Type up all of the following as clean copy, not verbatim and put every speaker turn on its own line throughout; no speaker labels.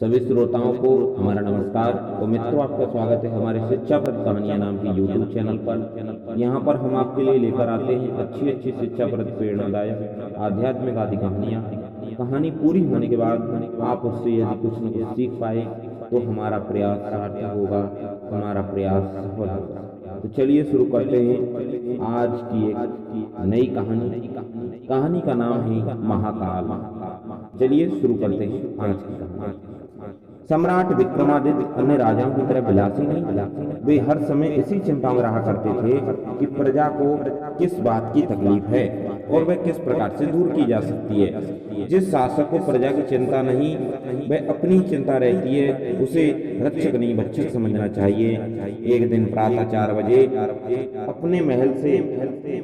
सभी श्रोताओं को हमारा नमस्कार। तो मित्रों, आपका स्वागत है हमारे शिक्षाप्रद कहानियां नाम की यूट्यूब चैनल पर। यहाँ पर हम आपके लिए लेकर आते हैं अच्छी अच्छी शिक्षाप्रद, प्रेरणादायक, आध्यात्मिक आदि कहानियां। कहानी पूरी होने के बाद आप उससे यदि कुछ न कुछ सीख पाए तो हमारा प्रयास सार्थक होगा, हमारा प्रयास सफल होगा। तो चलिए शुरू करते हैं आज की एक नई कहानी। कहानी का नाम है महाकाल। चलिए शुरू करते हैं आज की कहानी। सम्राट विक्रमादित्य अन्य राजाओं की तरह विलासी नहीं, वे हर समय इसी चिंता में रहा करते थे कि प्रजा को किस बात की तकलीफ है और वह किस प्रकार से दूर की जा सकती है। जिस शासक को प्रजा की चिंता नहीं, वह अपनी चिंता रहती है, उसे रक्षक नहीं भक्षक समझना चाहिए। एक दिन प्रातः 4 बजे अपने महल से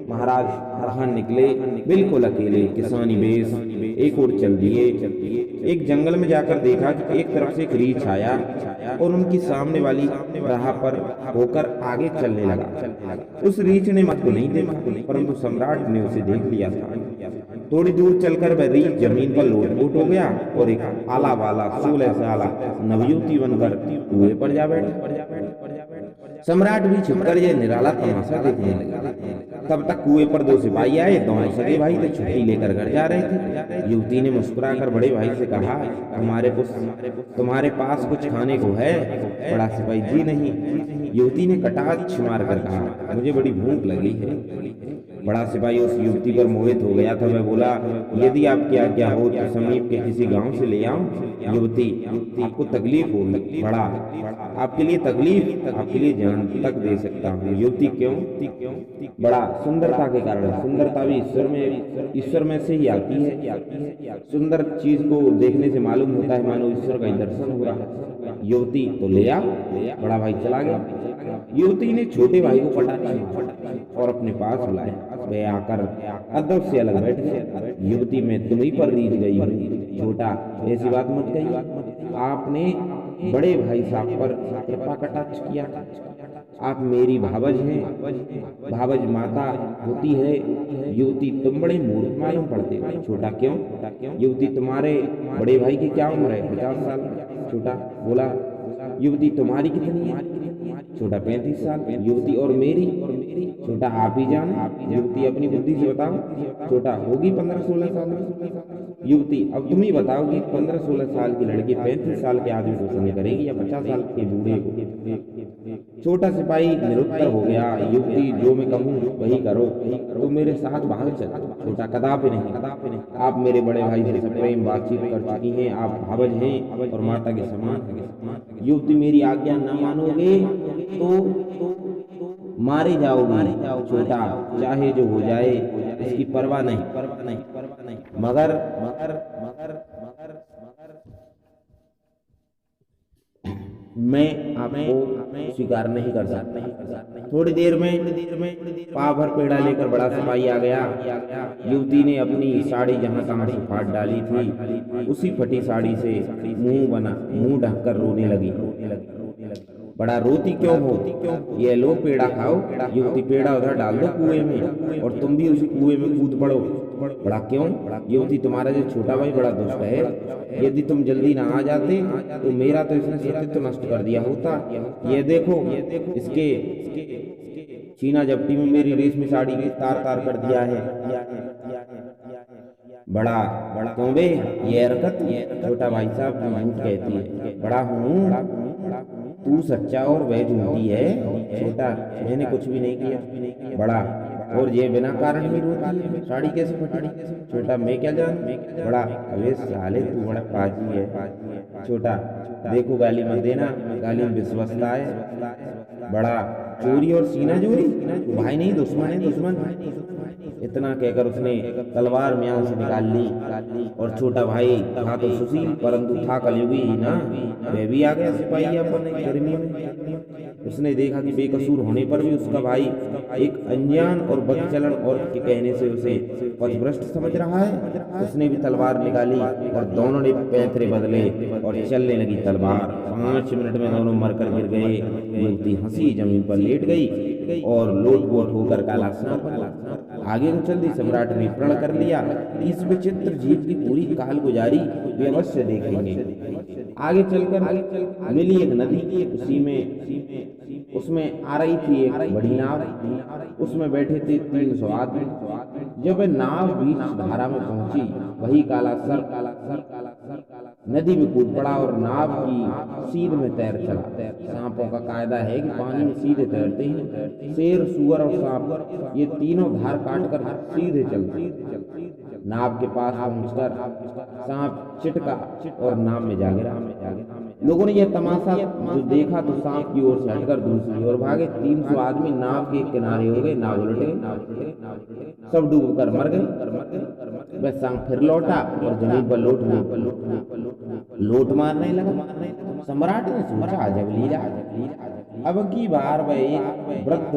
महाराज फरहान निकले, बिल्कुल अकेले, किसानी वेश, एक ओर चल दिए। एक जंगल में जाकर देखा कि एक तरफ से एक रीछ आया और उनकी सामने वाली राह पर होकर आगे चलने लगा। उस रीछ ने मत को नहीं देखा, परंतु सम्राट ने उसे देख लिया था। थोड़ी दूर चलकर वह रीछ जमीन पर लोट-पोट हो गया और एक आला वाला 16 साला नवयुवती बनकर कुएं पर जा बैठा। सम्राट भी छुपकर यह निराला तमाशा देखने लगा। तब तक कुएं पर 2 सिपाही आए। दोनों सगे भाई थे, छुट्टी लेकर घर जा रहे थे। युवती ने मुस्कुराकर बड़े भाई से कहा, तुम्हारे पास कुछ खाने को है? बड़ा सिपाही, जी नहीं। युवती ने कटाक्ष मार कर कहा, मुझे बड़ी भूख लगी है। बड़ा सिपाही उस युवती पर मोहित हो गया था। वह बोला, यदि आपकी आज्ञा हो तो समीप के किसी गांव से ले आऊं? युवती, आपको तकलीफ होगी? बड़ा, आपके लिए तकलीफ, आपके लिए जान तक दे सकता हूँ। युवती, क्यों? बड़ा, सुंदरता के कारण। सुंदरता भी ईश्वर में से ही आती है। सुंदर चीज को देखने से मालूम होता है मानो ईश्वर का दर्शन हो रहा है। युवती, तो ले आ। बड़ा भाई चला गया। युवती ने छोटे भाई को पटाखा और अपने पास बुलाया। वे आकर अदब से अलग बैठ गए। युवती, मैं तुम्हीं पर रीझ गई हूँ। छोटा, ऐसी बात मत कहिए। आपने बड़े भाई साहब पर कृपा कटाक्ष किया। आप मेरी भावज हैं, भावज माता होती है। युवती, तुम बड़े मूर्ख मालूम पड़ते हो। छोटा, क्यों? युवती, तुम्हारे बड़े भाई की क्या उम्र है? 50 साल। छोटा बोला। युवती, तुम्हारी कितनी है? छोटा, 35 साल। युवती, और मेरी? छोटा, आप ही जाने। युवती, अपनी बुद्धि से बताओ। छोटा, होगी 15-16 साल। युवती, अब तुम ही बताओ कि 15-16 साल की लड़की 35 साल के आदमी को पसंद करेगी या 50 साल के बूढ़े को? छोटा सिपाही निरुत्तर हो गया। युवती, जो मैं कहूँ वही करो, तुम मेरे साथ बाहर चलो। छोटा, कदापि नहीं। आप मेरे बड़े भाई से प्रेम बातचीत कर चुकी हैं, आप भावज हैं और माता के समान। युवती, मेरी आज्ञा न मानोगे तो मारे जाओगे। छोटा, चाहे जो हो जाए इसकी परवाह नहीं, मगर मैं आपको स्वीकार नहीं कर सकता। थोड़ी देर में पाव भर पेड़ा लेकर बड़ा सिपाही आ गया। युवती ने अपनी साड़ी जहां तहां से फाड़ डाली थी, उसी फटी साड़ी से मुंह ढककर रोने लगी। बड़ा, रोती क्यों हो? ये लो पेड़ा खाओ। युवती, पेड़ा उधर डाल दो कुएं में और तुम भी उसी कुएं में कूद पड़ो। बड़ा, क्यों? युवती, तुम्हारा जो छोटा भाई बड़ा दुष्ट है। यदि तुम जल्दी ना आ जाते तो मेरा तो इसने सतीत्व नष्ट कर दिया होता। ये देखो, इसके छीना झपटी में मेरी रेशमी साड़ी की तार कर दिया है। बड़ा, क्यों बे ये हरकत? छोटा, भाई साहब तू झूठ कहती है। बड़ा, हूँ। तू सच्चा और वह झूठी है। छोटा, मैंने कुछ भी नहीं किया। बड़ा, और ये बिना कारण ही रोती है, साड़ी कैसे फटी? छोटा, मैं क्या जानूं? बड़ा, अबे साले तू बड़ा पाजी है। छोटा, देखो गाली मत देना, गाली में विश्वसता है। बड़ा, चोरी और सीना चोरी? भाई नहीं, दुश्मन है, दुश्मन। इतना कहकर उसने तलवार म्यान से निकाल ली और छोटा भाई था तो सुशील परंतु था कलयुगी ही ना। वह भी आ गया सिपाही अपन गर्मी में। उसने देखा कि बेकसूर होने पर भी उसका भाई एक अनजान और बदचलन और के कहने से उसे पथभ्रष्ट समझ रहा है। उसने भी तलवार निकाली और दोनों ने पैंतरे बदले और चलने लगी तलवार। 5 मिनट में दोनों मरकर गिर गए। युवती हंसी जमीन पर लेट गई और लोट-पोट होकर काला सांप आगे उछल दी। सम्राट ने प्रण कर लिया, इस विचित्र जीव की पूरी काल गुजारी वे अवश्य देखेंगे। आगे चलकर मिली एक नदी, उसी में उसमें आ रही थी एक बड़ी नाव, उसमें बैठे थे 300 आदमी। जब वह नाव बीच धारा में पहुंची, वही काला सर नदी में कूद पड़ा और नाव की सीध में तैर चला। सांपों का कायदा है कि पानी में सीधे तैरते हैं। शेर, सुअर और सांप ये तीनों धार काट कर सीधे चलते। नाव के पास पहुंचकर सांप चिटका और नाव में जा गिरा। लोगों ने यह तमाशा जो देखा तो सांप की ओर से हटकर दूसरी ओर भागे। 300 आदमी नाव के किनारे हो गए, नाव उलट गई, सब डूब कर मर गए। वह सांप फिर लौटा और जमीन पर लोट मारने लगा। सम्राट ने सोचा, अजब लीला, अब की बार वह एक वृद्ध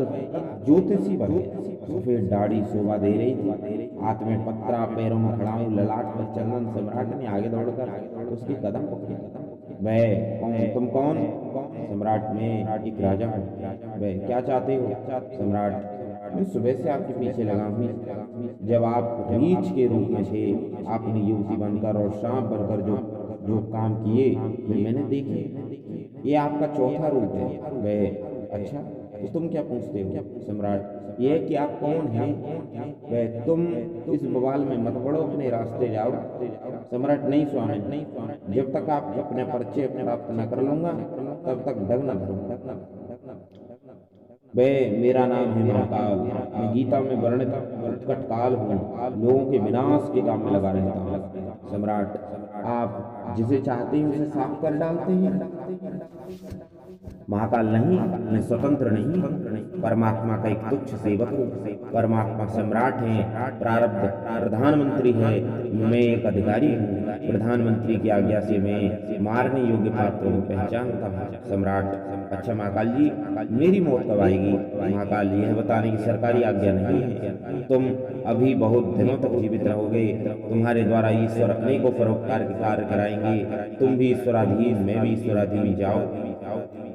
ज्योतिषी बन गया। सफेद दाढ़ी शोभा दे रही थी, हाथ में पत्रा, पैरों में खड़ाऊं, ललाट पर चंदन। सम्राट ने आगे दौड़कर उसके कदम पकड़े। वह कौन, तुम कौन? सम्राट, में एक राजा हूँ। वह क्या चाहते हो? सम्राट, मैं सुबह से आपके पीछे लगा हूँ। जब आप रीछ के रूप में थे, आपने युवती बनकर और सांप बनकर जो काम किए वे मैंने देखे। ये आपका चौथा रूप है। वह, अच्छा, तो तुम क्या पूछते हो? सम्राट, यह कि आप कौन हैं? वह, तुम इस बवाल में मत पड़ो, अपने रास्ते जाओ। सम्राट, नहीं स्वामी, जब तक आप अपने परिचय प्राप्त न कर लूंगा तब तक डग न धरूंगा। वह, मेरा नाम है महाकाल, मैं गीता में वर्णित उत्कट काल हूँ, लोगों के विनाश के काम में लगा रहता हूँ। सम्राट, आप जिसे चाहते हैं उसे साफ कर डालते हैं। महाकाल, नहीं, मैं स्वतंत्र नहीं, परमात्मा का एक तुच्छ सेवक हूँ। परमात्मा सम्राट है, प्रारब्ध प्रधानमंत्री है, मैं एक अधिकारी हूँ। प्रधानमंत्री की आज्ञा से मैं मारने योग्य पात्रों को पहचानता हूँ। सम्राट, अच्छा महाकाल जी, मेरी मौत कब आएगी? महाकाल, यह बताने की सरकारी आज्ञा नहीं है। तुम अभी बहुत दिनों तक जीवित रहोगे। तुम्हारे द्वारा ईश्वर अनेकों परोपकार के कार्य कराएंगे। तुम भी ईश्वराधीन, मैं भी ईश्वराधीन। जाओ।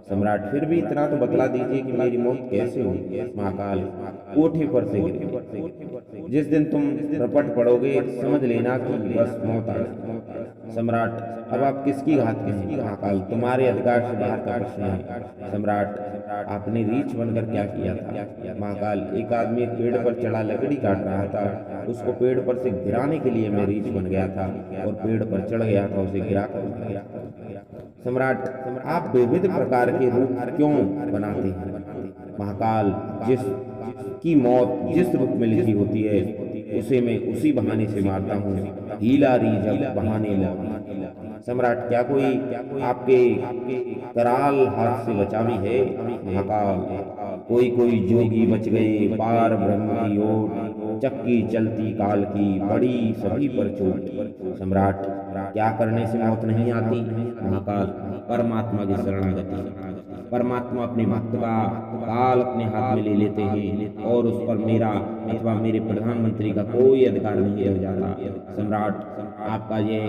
सम्राट, फिर भी इतना तो बतला दीजिए कि मेरी मौत कैसे होगी? महाकाल, कोठे पर से गिर, जिस दिन तुम रपट पड़ोगे समझ लेना कि बस मौत आ गई। सम्राट, अब आप किसकी घात कहेंगे? महाकाल, तुम्हारे अधिकार से बाहर का प्रश्न है। सम्राट, आपने रीछ बनकर क्या किया था? महाकाल, एक आदमी एक पेड़ पर चढ़ा लकड़ी काट रहा था, उसको पेड़ पर से गिराने के लिए मैं रीछ बन गया था और पेड़ पर चढ़ गया था, उसे गिरा कर। सम्राट, आप विविध प्रकार के रूप क्यों बनाते हैं? महाकाल, जिस मौत जिस रूप में लिखी होती है उसे मैं उसी बहाने से मारता हूँ। हीला रीझक बहाने मौत। सम्राट, क्या कोई आपके कराल हाथ से बचा भी है? महाकाल, कोई जोगी बच गए, पार ब्रह्म की ओट, चक्की चलती काल की, बड़ी सभी पर चोट। सम्राट, क्या करने से मौत नहीं आती? महाकाल, परमात्मा की शरणागति। परमात्मा अपने भक्त का काल अपने हाथ में ले लेते हैं और उस पर मेरा अथवा मेरे प्रधानमंत्री का कोई अधिकार नहीं रह जाता। सम्राट, आपका ये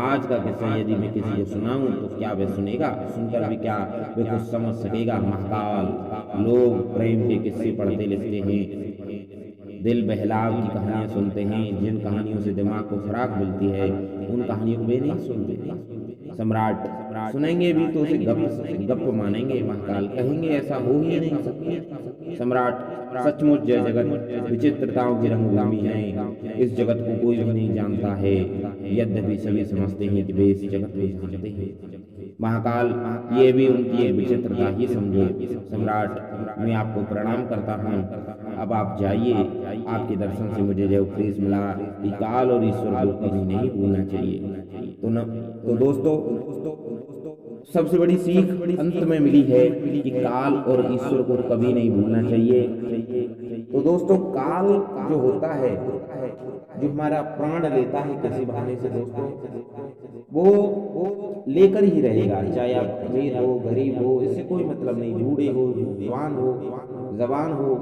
आज का किस्सा यदि मैं किसी को सुनाऊं तो क्या वह सुनेगा? सुनकर भी क्या वे कुछ समझ सकेगा? महाकाल, लोग प्रेम के किस्से पढ़ते लिखते हैं, दिल बहलाव की कहानियां सुनते हैं। जिन कहानियों से दिमाग को खुराक मिलती है उन कहानियों को वे नहीं सुनते। सम्राट, सुनेंगे भी तो उसे गप मानेंगे। महाकाल, कहेंगे ऐसा हो ही नहीं सकता। सम्राट, सचमुच जय जगत विचित्रताओं की रंगभूमि है। इस जगत को कोई भी नहीं जानता है, यद्यपि सभी समझते हैं कि वे इस जगत को जानते हैं। महाकाल, ये भी उनकी एक विचित्रता ही समझो। सम्राट, मैं आपको प्रणाम करता हूँ, अब आप जाइए। आपके दर्शन से मुझे जो उपदेश मिला कि काल और ईश्वर को कभी नहीं भूलना चाहिए। तो दोस्तों, सबसे बड़ी सीख अंत में मिली है कि काल और ईश्वर को कभी नहीं भूलना चाहिए। तो दोस्तों, काल जो होता है, जो हमारा प्राण लेता है किसी बहाने से, दोस्तों वो लेकर ही रहेगा। चाहे आप अमीर हो, गरीब हो, इससे कोई मतलब नहीं। बूढ़े हो, जवान हो,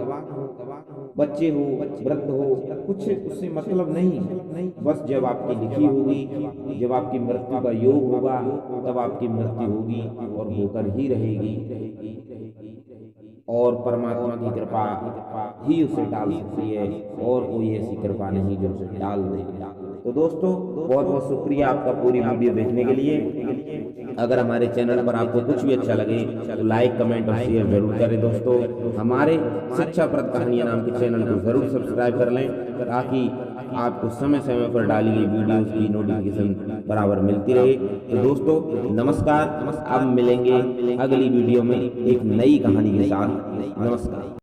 बच्चे हो, वृद्ध हो, कुछ उससे मतलब नहीं। बस जब आपकी लिखी होगी, जब आपकी मृत्यु का योग होगा, तब आपकी मृत्यु होगी और होकर ही रहेगी। और परमात्मा की कृपा ही उसे टाल सकती है और कोई ऐसी कृपा नहीं जो उसे टाल दे। तो दोस्तों बहुत बहुत शुक्रिया आपका पूरी वीडियो देखने के लिए। अगर हमारे चैनल पर आपको कुछ भी अच्छा लगे तो लाइक, कमेंट और शेयर जरूर करें। दोस्तों हमारे शिक्षाप्रद कहानियां नाम के चैनल को जरूर सब्सक्राइब कर लें, ताकि आपको समय समय पर डाली गई वीडियोस की नोटिफिकेशन बराबर मिलती रहे। तो दोस्तों नमस्कार, अब मिलेंगे अगली वीडियो में एक नई कहानी के साथ। नमस्कार।